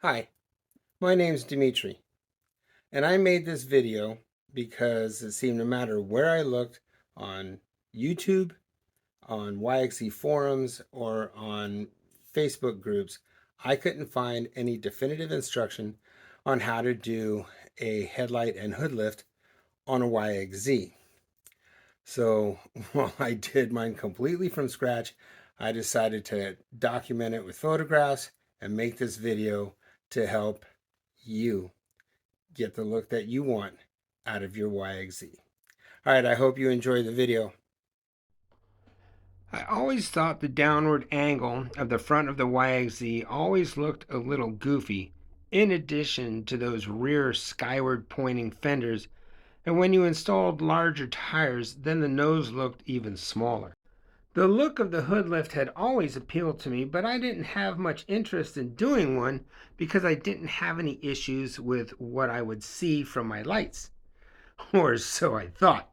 Hi, my name's Dimitri, and I made this video because it seemed no matter where I looked on YouTube, on YXZ forums, or on Facebook groups, I couldn't find any definitive instruction on how to do a headlight and hood lift on a YXZ. So while I did mine completely from scratch, I decided to document it with photographs and make this video to help you get the look that you want out of your YXZ. All right, I hope you enjoy the video. I always thought the downward angle of the front of the YXZ always looked a little goofy, in addition to those rear skyward pointing fenders, and when you installed larger tires, then the nose looked even smaller. The look of the hood lift had always appealed to me, but I didn't have much interest in doing one because I didn't have any issues with what I would see from my lights. Or so I thought.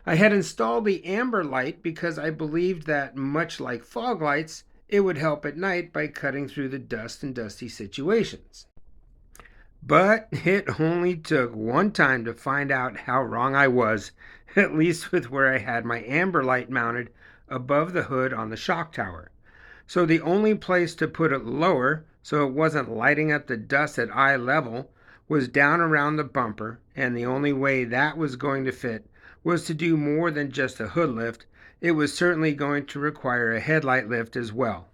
I had installed the amber light because I believed that, much like fog lights, it would help at night by cutting through the dust in dusty situations. But it only took one time to find out how wrong I was, at least with where I had my amber light mounted above the hood on the shock tower. So the only place to put it lower, so it wasn't lighting up the dust at eye level, was down around the bumper, and the only way that was going to fit was to do more than just a hood lift. It was certainly going to require a headlight lift as well.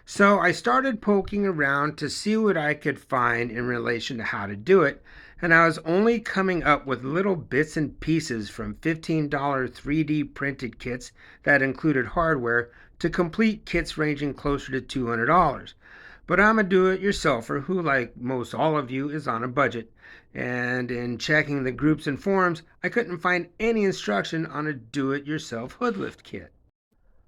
So I started poking around to see what I could find in relation to how to do it, and I was only coming up with little bits and pieces from $15 3D printed kits that included hardware to complete kits ranging closer to $200. But I'm a do-it-yourselfer who, like most all of you, is on a budget. And in checking the groups and forums, I couldn't find any instruction on a do-it-yourself hood lift kit.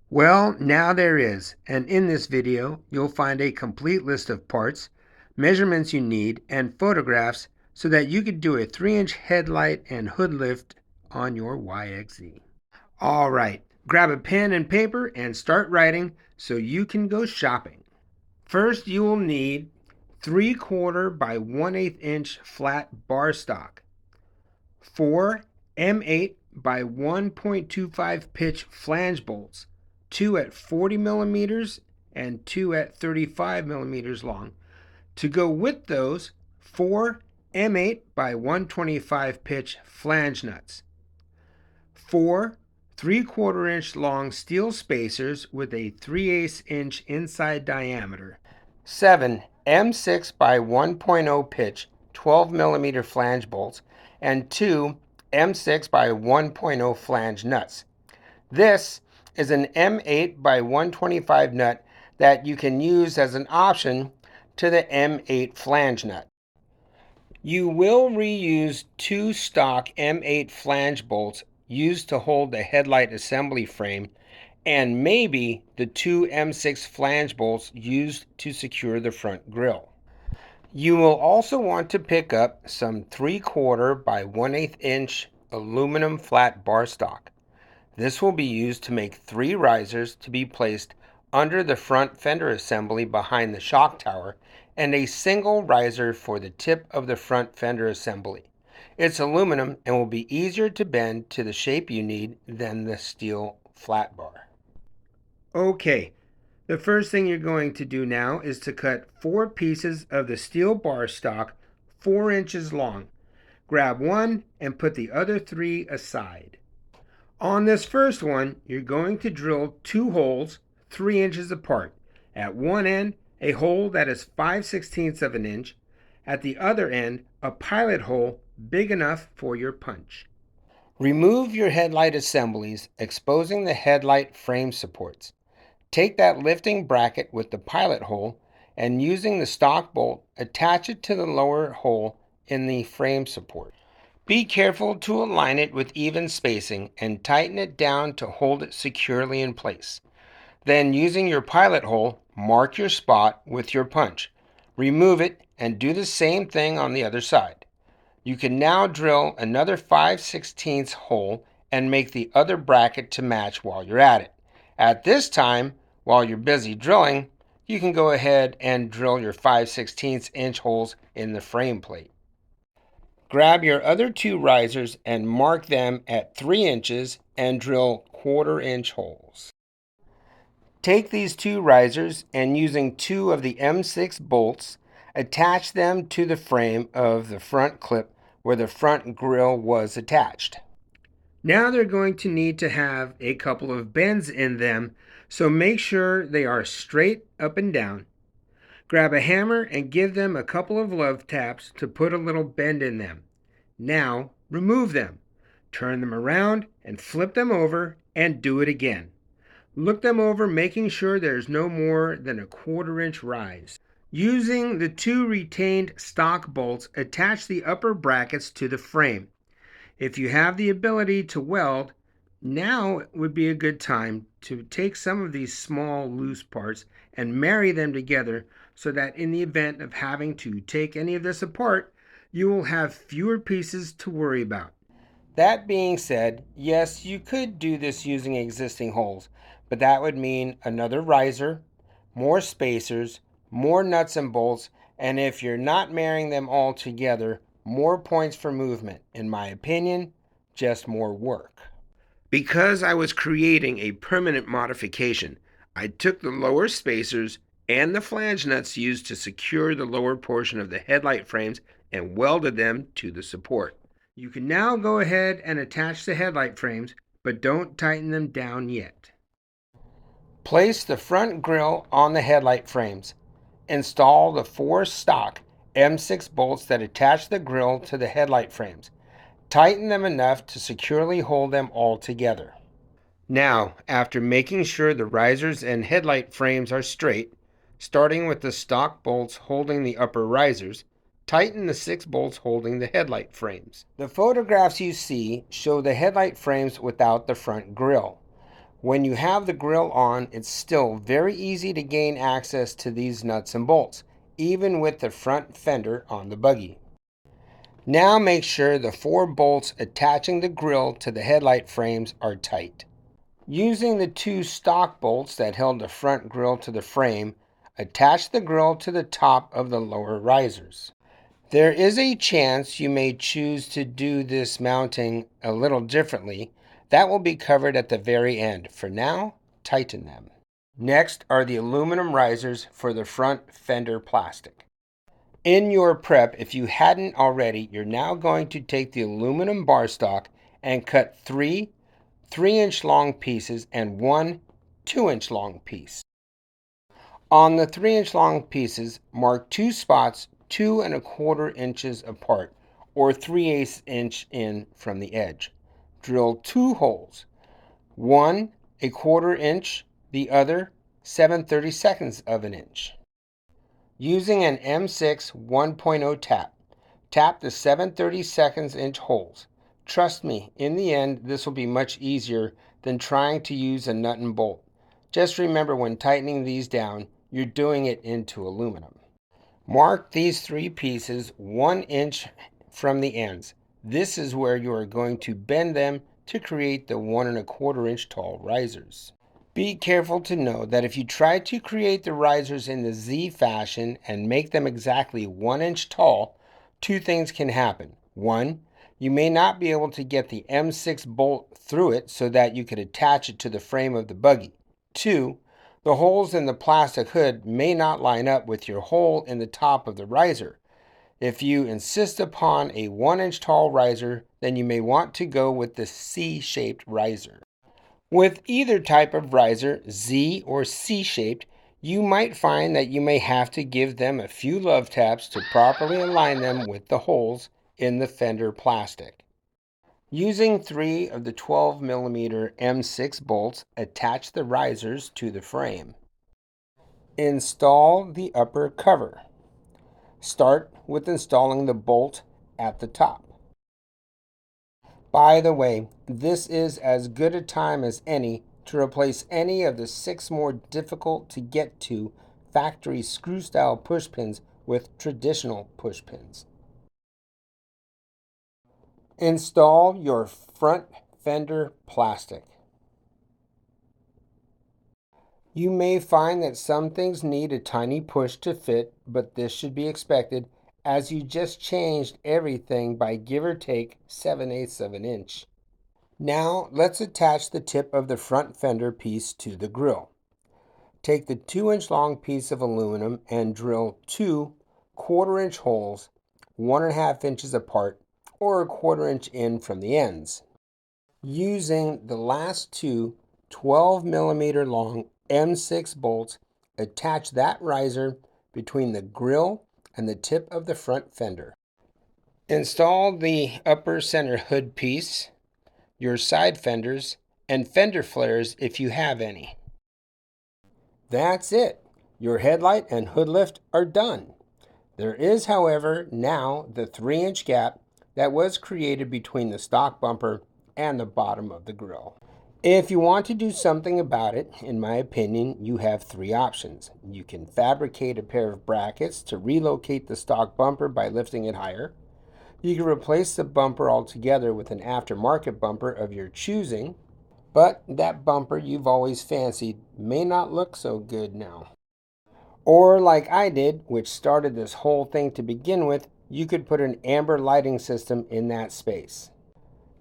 Well, now there is, and in this video, you'll find a complete list of parts, measurements you need, and photographs so that you could do a 3-inch headlight and hood lift on your YXZ. All right, grab a pen and paper and start writing so you can go shopping. First, you will need 3/4 by 1/8 inch flat bar stock, 4 M8 by 1.25 pitch flange bolts, 2 at 40 millimeters and 2 at 35 millimeters long. To go with those, 4 M8 by 125 pitch flange nuts, 4 3/4 inch long steel spacers with a 3/8 inch inside diameter, 7 M6 by 1.0 pitch 12 millimeter flange bolts, and 2 M6 by 1.0 flange nuts. This is an M8 by 125 nut that you can use as an option to the M8 flange nut. You will reuse 2 stock M8 flange bolts used to hold the headlight assembly frame, and maybe the 2 M6 flange bolts used to secure the front grille. You will also want to pick up some 3/4 by 1/8 inch aluminum flat bar stock. This will be used to make 3 risers to be placed under the front fender assembly behind the shock tower, and a single riser for the tip of the front fender assembly. It's aluminum and will be easier to bend to the shape you need than the steel flat bar. Okay, the first thing you're going to do now is to cut 4 pieces of the steel bar stock 4 inches long. Grab one and put the other 3 aside. On this first one, you're going to drill 2 holes 3 inches apart. At one end, a hole that is 5/16 of an inch. At the other end, a pilot hole big enough for your punch. Remove your headlight assemblies, exposing the headlight frame supports. Take that lifting bracket with the pilot hole and, using the stock bolt, attach it to the lower hole in the frame support. Be careful to align it with even spacing and tighten it down to hold it securely in place. Then, using your pilot hole, mark your spot with your punch. Remove it and do the same thing on the other side. You can now drill another 5/16 hole and make the other bracket to match while you're at it. At this time, while you're busy drilling, you can go ahead and drill your 5/16" holes in the frame plate. Grab your other two risers and mark them at 3 inches and drill 1/4" holes. Take these two risers and using two of the M6 bolts, attach them to the frame of the front clip where the front grill was attached. Now they're going to need to have a couple of bends in them, so make sure they are straight up and down. Grab a hammer and give them a couple of love taps to put a little bend in them. Now remove them. Turn them around and flip them over and do it again. Look them over, making sure there's no more than a 1/4" rise. Using the two retained stock bolts, attach the upper brackets to the frame. If you have the ability to weld, now would be a good time to take some of these small loose parts and marry them together so that in the event of having to take any of this apart, you will have fewer pieces to worry about. That being said, yes, you could do this using existing holes, but that would mean another riser, more spacers, more nuts and bolts, and if you're not marrying them all together, more points for movement. In my opinion, just more work. Because I was creating a permanent modification, I took the lower spacers and the flange nuts used to secure the lower portion of the headlight frames and welded them to the support. You can now go ahead and attach the headlight frames, but don't tighten them down yet. Place the front grille on the headlight frames. Install the 4 stock M6 bolts that attach the grille to the headlight frames. Tighten them enough to securely hold them all together. Now, after making sure the risers and headlight frames are straight, starting with the stock bolts holding the upper risers, tighten the 6 bolts holding the headlight frames. The photographs you see show the headlight frames without the front grille. When you have the grille on, it's still very easy to gain access to these nuts and bolts, even with the front fender on the buggy. Now make sure the 4 bolts attaching the grille to the headlight frames are tight. Using the 2 stock bolts that held the front grille to the frame, attach the grille to the top of the lower risers. There is a chance you may choose to do this mounting a little differently. That will be covered at the very end. For now, tighten them. Next are the aluminum risers for the front fender plastic. In your prep, if you hadn't already, you're now going to take the aluminum bar stock and cut 3 3-inch long pieces and 1 2-inch long piece. On the 3-inch long pieces, mark 2 spots 2 1/4 inches apart, or 3/8 inch in from the edge. Drill 2 holes, one 1/4 inch, the other 7/32 of an inch. Using an M6 1.0 tap, tap the 7/32 inch holes. Trust me, in the end, this will be much easier than trying to use a nut and bolt. Just remember when tightening these down, you're doing it into aluminum. Mark these 3 pieces 1 inch from the ends. This is where you are going to bend them to create the 1 1/4 inch tall risers. Be careful to know that if you try to create the risers in the Z fashion and make them exactly 1 inch tall, 2 things can happen. 1, you may not be able to get the M6 bolt through it so that you could attach it to the frame of the buggy. 2, the holes in the plastic hood may not line up with your hole in the top of the riser. If you insist upon a 1 inch tall riser, then you may want to go with the C-shaped riser. With either type of riser, Z or C-shaped, you might find that you may have to give them a few love taps to properly align them with the holes in the fender plastic. Using 3 of the 12mm M6 bolts, attach the risers to the frame. Install the upper cover. Start with installing the bolt at the top. By the way, this is as good a time as any to replace any of the 6 more difficult to get to factory screw-style push pins with traditional push pins. Install your front fender plastic. You may find that some things need a tiny push to fit, but this should be expected as you just changed everything by give or take 7/8 of an inch. Now let's attach the tip of the front fender piece to the grill. Take the 2-inch long piece of aluminum and drill two 1/4 inch holes 1.5 inches apart or 1/4 inch in from the ends. Using the last two 12 millimeter long M6 bolts, attach that riser between the grill and the tip of the front fender. Install the upper center hood piece, your side fenders, and fender flares if you have any. That's it. Your headlight and hood lift are done. There is, however, now the 3-inch gap that was created between the stock bumper and the bottom of the grill. If you want to do something about it, in my opinion, you have three options. You can fabricate a pair of brackets to relocate the stock bumper by lifting it higher. You can replace the bumper altogether with an aftermarket bumper of your choosing, but that bumper you've always fancied may not look so good now. Or like I did, which started this whole thing to begin with, you could put an amber lighting system in that space.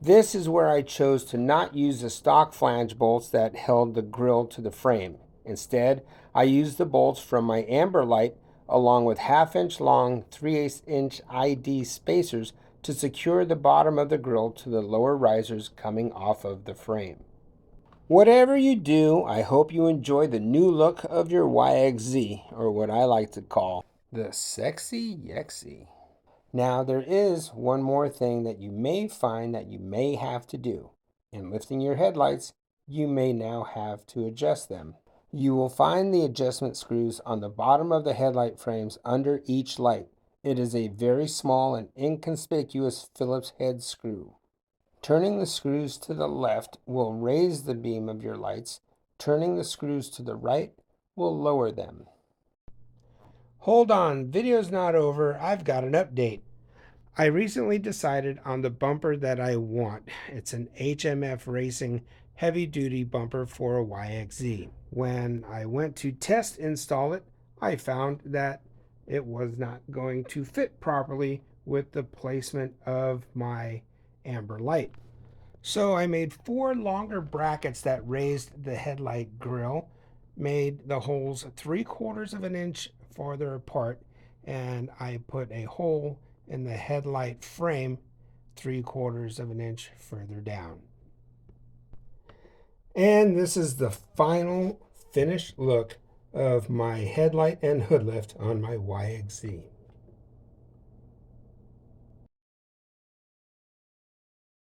This is where I chose to not use the stock flange bolts that held the grill to the frame. Instead, I used the bolts from my amber light along with 1/2 inch long 3/8 inch ID spacers to secure the bottom of the grill to the lower risers coming off of the frame. Whatever you do, I hope you enjoy the new look of your YXZ, or what I like to call the sexy YXZ. Now, there is one more thing that you may find that you may have to do. In lifting your headlights, you may now have to adjust them. You will find the adjustment screws on the bottom of the headlight frames under each light. It is a very small and inconspicuous Phillips head screw. Turning the screws to the left will raise the beam of your lights. Turning the screws to the right will lower them. Hold on, video's not over. I've got an update. I recently decided on the bumper that I want. It's an HMF Racing heavy duty bumper for a YXZ. When I went to test install it, I found that it was not going to fit properly with the placement of my amber light. So I made 4 longer brackets that raised the headlight grill, made the holes 3/4 of an inch farther apart, and I put a hole in the headlight frame 3/4 of an inch further down. And this is the final finished look of my headlight and hood lift on my YXZ.